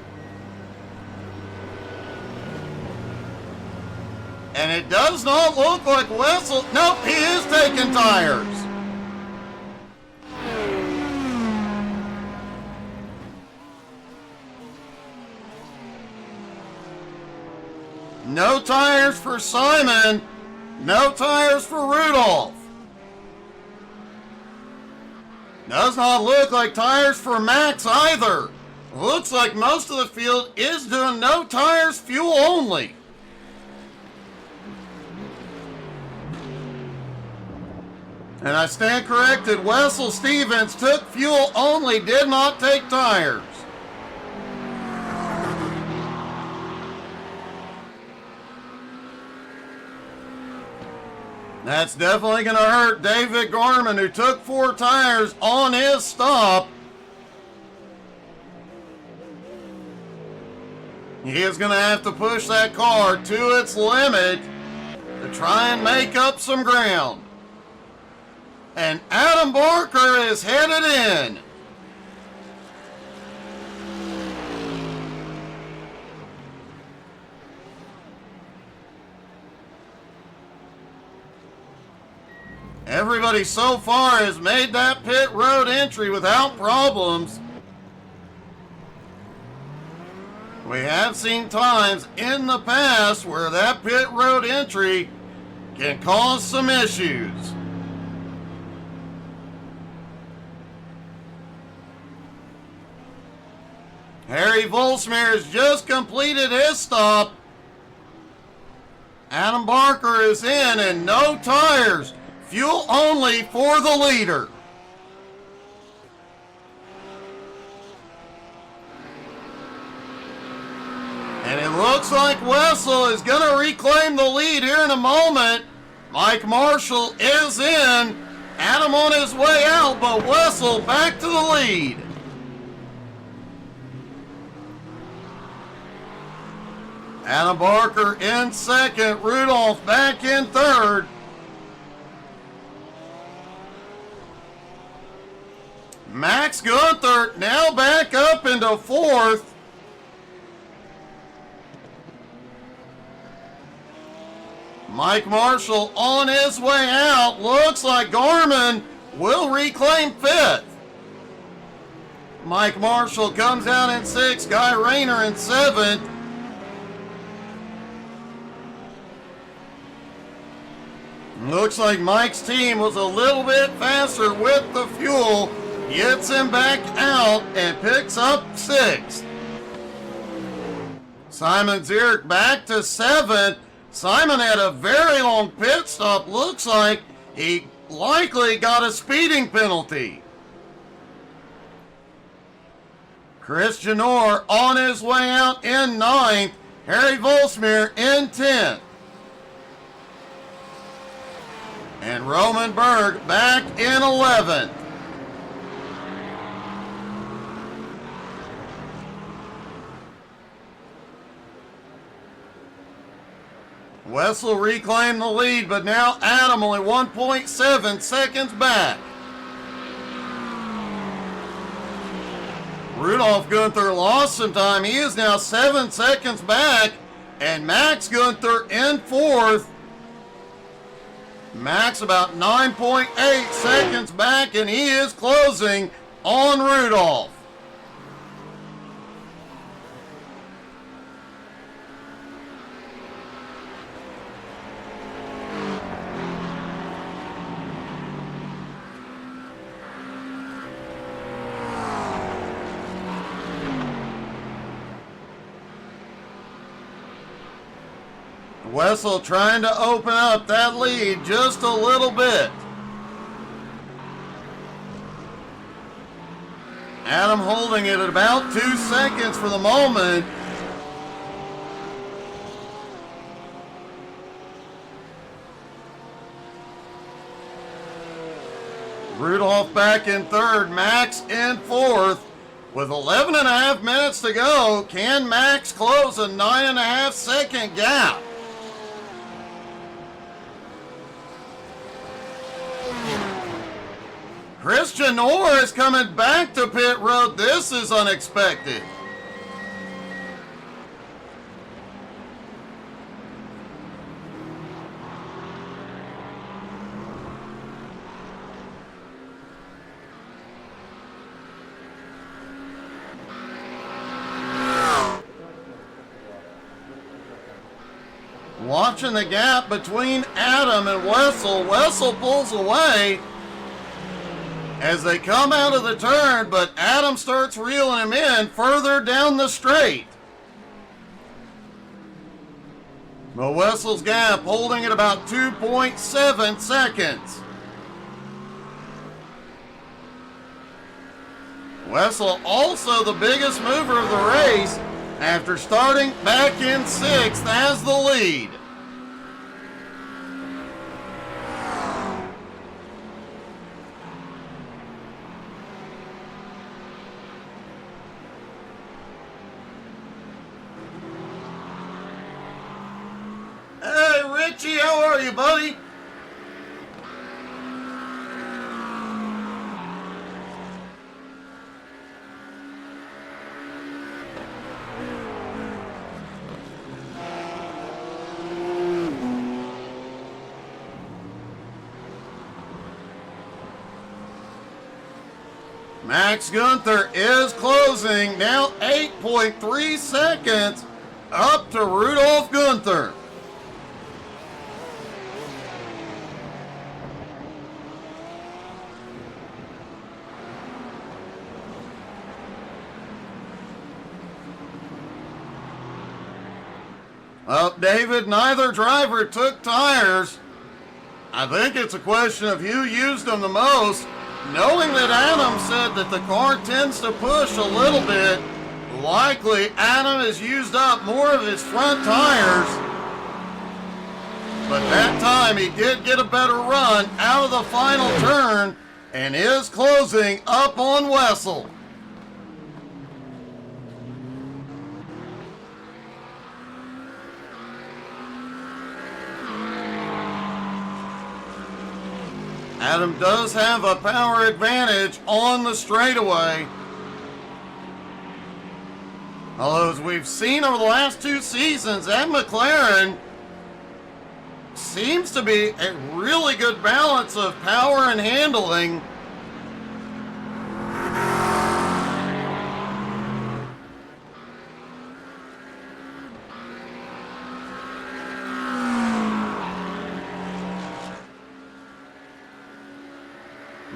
And it does not look like Wessel. Nope, he is taking tires. No tires for Simon. No tires for Rudolph. Does not look like tires for Max either. Looks like most of the field is doing no tires, fuel only. And I stand corrected, Wessel Stevens took fuel only, did not take tires. That's definitely going to hurt David Gorman, who took 4 tires on his stop. He is going to have to push that car to its limit to try and make up some ground. And Adam Barker is headed in. Everybody so far has made that pit road entry without problems. We have seen times in the past where that pit road entry can cause some issues. Harry Volsmere has just completed his stop. Adam Barker is in and no tires. Fuel only for the leader. And it looks like Wessel is going to reclaim the lead here in a moment. Mike Marshall is in. Adam on his way out, but Wessel back to the lead. Adam Barker in second. Rudolph back in third. Max Gunther now back up into fourth. Mike Marshall on his way out. Looks like Gorman will reclaim fifth. Mike Marshall comes out in sixth. Guy Rayner in seventh. Looks like Mike's team was a little bit faster with the fuel. Gets him back out and picks up sixth. Simon Zierk back to seventh. Simon had a very long pit stop. Looks like he likely got a speeding penalty. Christian Orr on his way out in ninth. Harry Volsmere in 10th. And Roman Berg back in 11th. Wessel reclaimed the lead, but now Adam only 1.7 seconds back. Rudolph Gunther lost some time. He is now 7 seconds back. And Max Gunther in fourth. Max about 9.8 seconds back, and he is closing on Rudolph. Wessel trying to open up that lead just a little bit. Adam holding it at about 2 seconds for the moment. Rudolph back in third, Max in fourth. With 11.5 minutes to go, can Max close a 9.5 second gap? Christian Norris coming back to pit road. This is unexpected. Watching the gap between Adam and Wessel. Wessel pulls away as they come out of the turn, but Adam starts reeling him in further down the straight. But Wessel's gap holding at about 2.7 seconds. Wessel also the biggest mover of the race after starting back in sixth as the lead. Hey Richie, how are you, buddy? Max Gunther is closing, now 8.3 seconds up to Rudolph Gunther. Well, David, neither driver took tires. I think it's a question of who used them the most. Knowing that Adam said that the car tends to push a little bit, likely Adam has used up more of his front tires. But that time he did get a better run out of the final turn and is closing up on Wessel. Adam does have a power advantage on the straightaway. Although as we've seen over the last 2 seasons, that McLaren seems to be a really good balance of power and handling.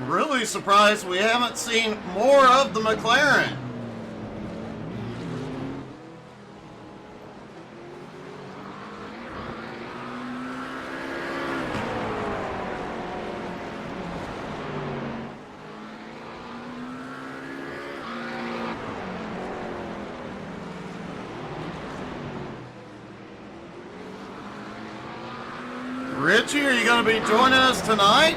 Really surprised we haven't seen more of the McLaren. Richie, are you going to be joining us tonight?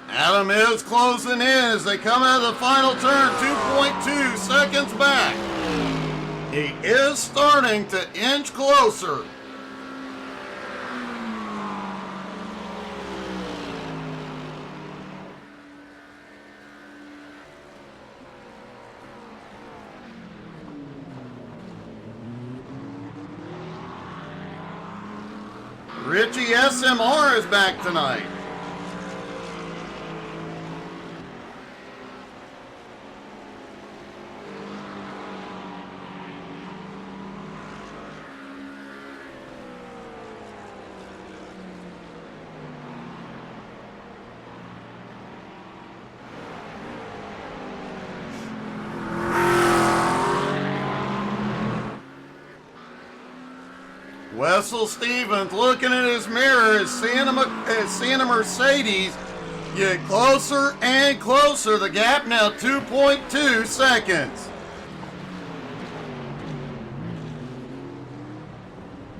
Adam is closing in as they come out of the final turn, 2.2 seconds back. He is starting to inch closer. Richie SMR is back tonight. Wessel Stevens looking at his mirror is seeing a Mercedes get closer and closer. The gap now 2.2 seconds.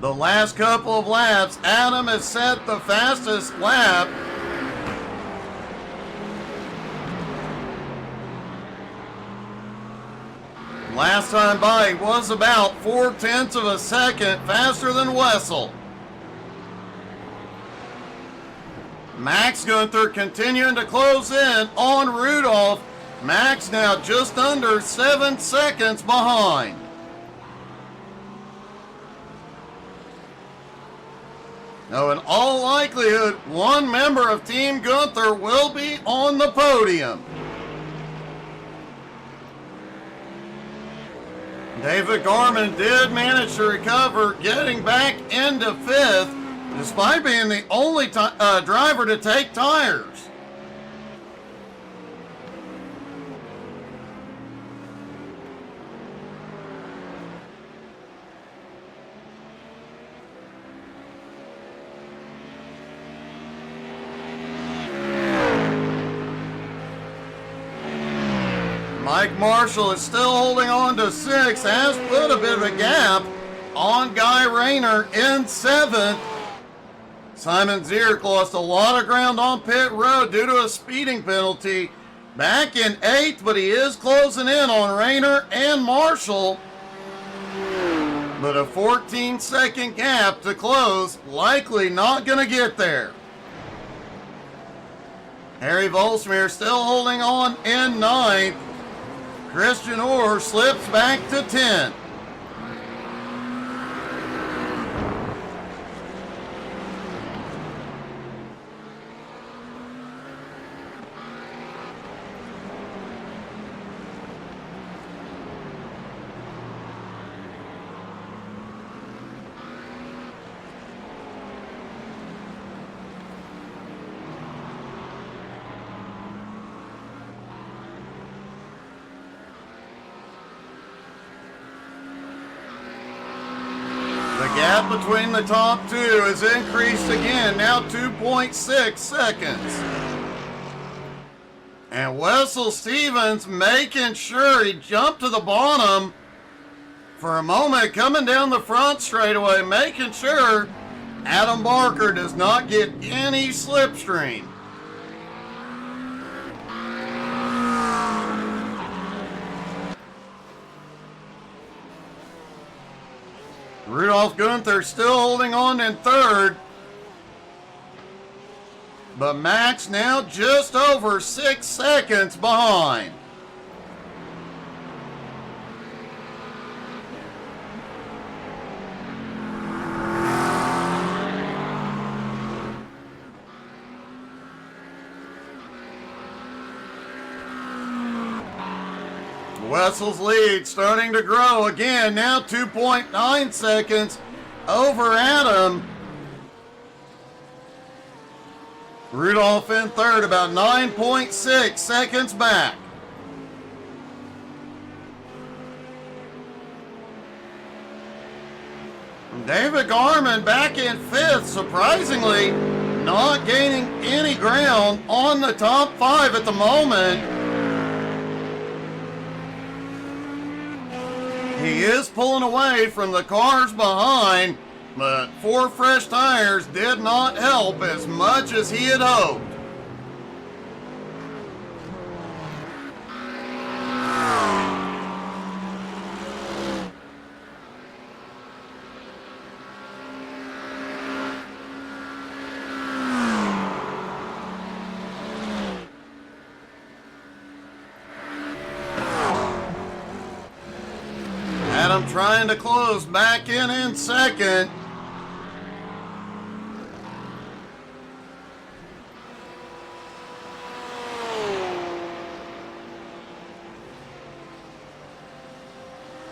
The last couple of laps, Adam has set the fastest lap. Last time by was about 0.4 of a second faster than Wessel. Max Gunther continuing to close in on Rudolph. Max now just under 7 seconds behind. Now, in all likelihood, one member of Team Gunther will be on the podium. David Garman did manage to recover, getting back into 5th, despite being the only driver to take tires. Mike Marshall is still holding on to 6th, has put a bit of a gap on Guy Rayner in 7th. Simon Zierk lost a lot of ground on pit road due to a speeding penalty. Back in 8th, but he is closing in on Rayner and Marshall. But a 14-second gap to close, likely not going to get there. Harry Volsmere still holding on in 9th. Christian Orr slips back to 10th. The gap between the top two has increased again, now 2.6 seconds. And Wessel Stevens making sure he jumped to the bottom for a moment, coming down the front straightaway, making sure Adam Barker does not get any slipstream. Rudolph Gunther still holding on in 3rd. But Max now just over 6 seconds behind. Wessel's lead starting to grow again, now 2.9 seconds over Adam. Rudolph in 3rd, about 9.6 seconds back. David Garman back in 5th, surprisingly not gaining any ground on the top 5 at the moment. He is pulling away from the cars behind, but 4 fresh tires did not help as much as he had hoped. Adam trying to close back in 2nd.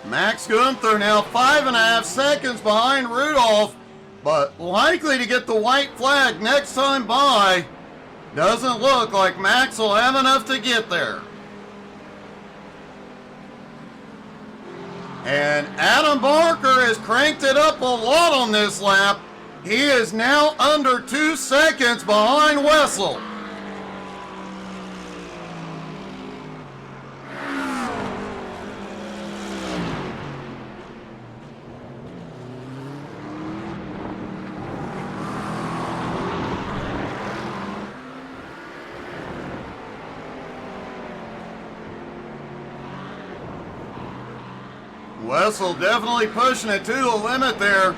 Max Gunther now 5.5 seconds behind Rudolph, but likely to get the white flag next time by. Doesn't look like Max will have enough to get there. And Adam Barker has cranked it up a lot on this lap. He is now under 2 seconds behind Wessel. Wessel definitely pushing it to the limit there.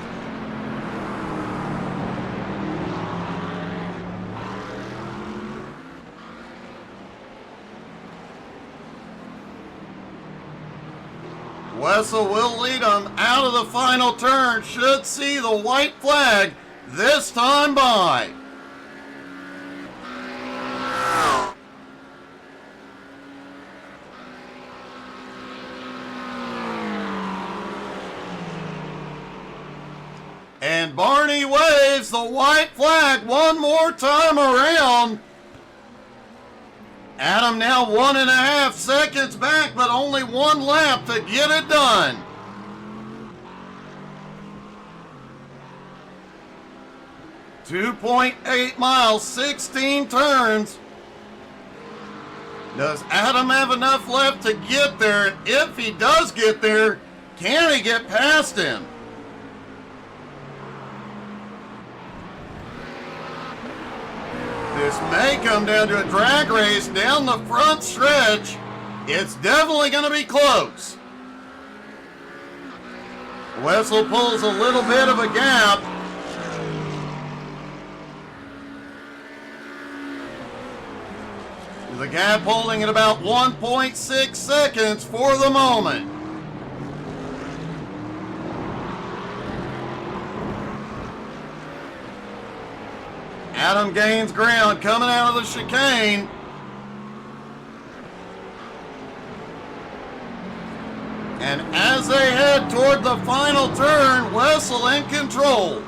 Wessel will lead him out of the final turn. Should see the white flag this time by. And Barney waves the white flag one more time around. Adam now 1.5 seconds back, but only 1 lap to get it done. .8 miles, 16 turns. Does Adam have enough left to get there? And if he does get there, can he get past him? This may come down to a drag race down the front stretch. It's definitely going to be close. Wessel pulls a little bit of a gap. The gap holding at about 1.6 seconds for the moment. Adam gains ground coming out of the chicane. And as they head toward the final turn, Wessel in control.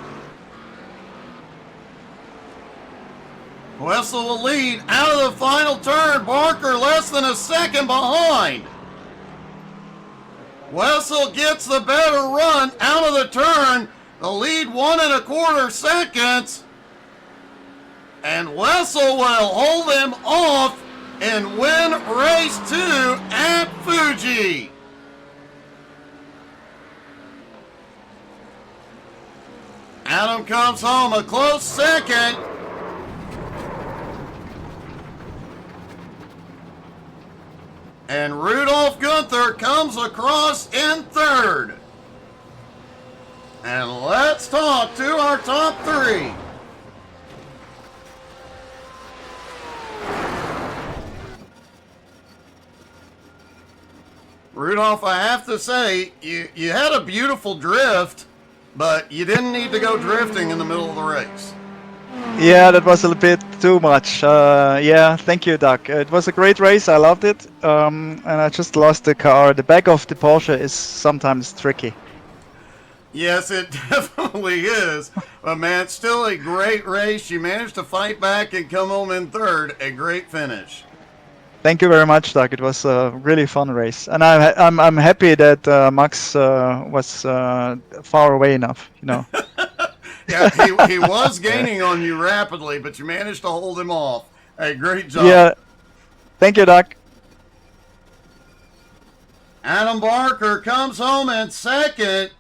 Wessel will lead out of the final turn. Barker less than a second behind. Wessel gets the better run out of the turn. The lead 1.25 seconds. And Wessel will hold him off and win race 2 at Fuji. Adam comes home a close second. And Rudolph Gunther comes across in third. And let's talk to our top 3. Rudolph, I have to say, you had a beautiful drift, but you didn't need to go drifting in the middle of the race. Yeah, that was a bit too much. Yeah, thank you, Doug. It was a great race. I loved it. And I just lost the car. The back of the Porsche is sometimes tricky. Yes, it definitely is. But man, it's still a great race. You managed to fight back and come home in third. A great finish. Thank you very much, Doug. It was a really fun race, and I'm happy that Max was far away enough. You know. Yeah, he was gaining on you rapidly, but you managed to hold him off. Hey, great job. Yeah. Thank you, Doug. Adam Barker comes home in second.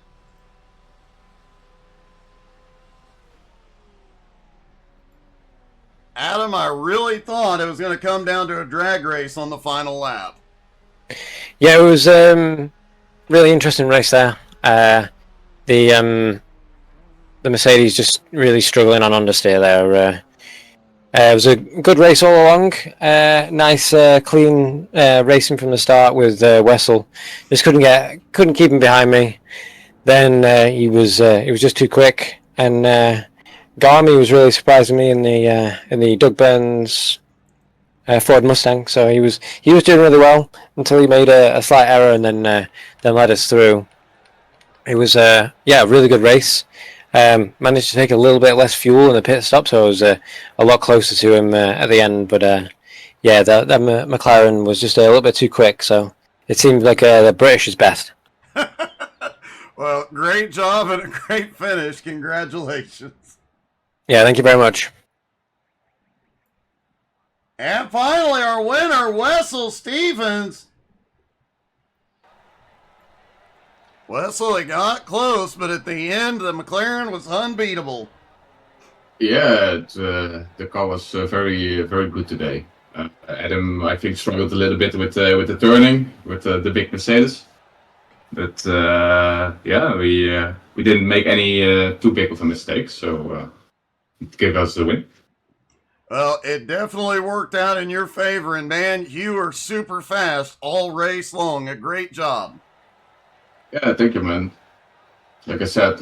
Adam, I really thought it was going to come down to a drag race on the final lap. Yeah, it was really interesting race there. The Mercedes just really struggling on understeer there. It was a good race all along. Nice, clean racing from the start with Wessel. Just couldn't keep him behind me. Then he was just too quick, and Gourmets was really surprising me in the Doug Burns Ford Mustang. So he was doing really well until he made a slight error and then led us through. It was a really good race. Managed to take a little bit less fuel in the pit stop, so I was a lot closer to him at the end. But that McLaren was just a little bit too quick. So it seemed like the British's best. Well, great job and a great finish. Congratulations. Yeah, thank you very much. And finally, our winner, Wessel Stevens. Wessel, he got close, but at the end, the McLaren was unbeatable. Yeah, the car was very good today. Adam, I think, struggled a little bit with the turning with the big Mercedes, but yeah, we didn't make any too big of a mistake, so it gave us the win. Well, it definitely worked out in your favor, and man, you were super fast all race long. A great job. Yeah, thank you, man. Like I said,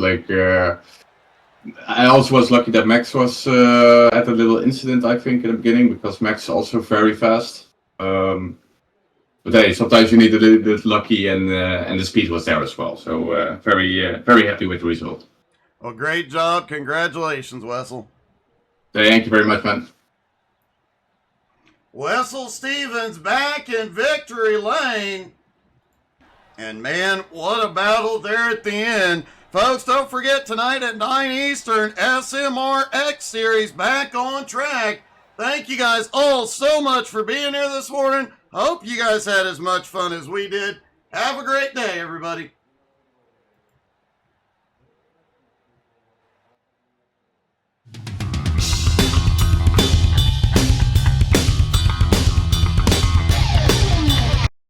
I also was lucky that Max was at a little incident, I think, in the beginning, because Max is also very fast. But hey, sometimes you need a little bit lucky, and the speed was there as well. So very happy with the result. Well, great job. Congratulations, Wessel. Thank you very much, man. Wessel Stevens back in victory lane. And man, what a battle there at the end. Folks, don't forget tonight at 9 Eastern, SMR X Series back on track. Thank you guys all so much for being here this morning. Hope you guys had as much fun as we did. Have a great day, everybody.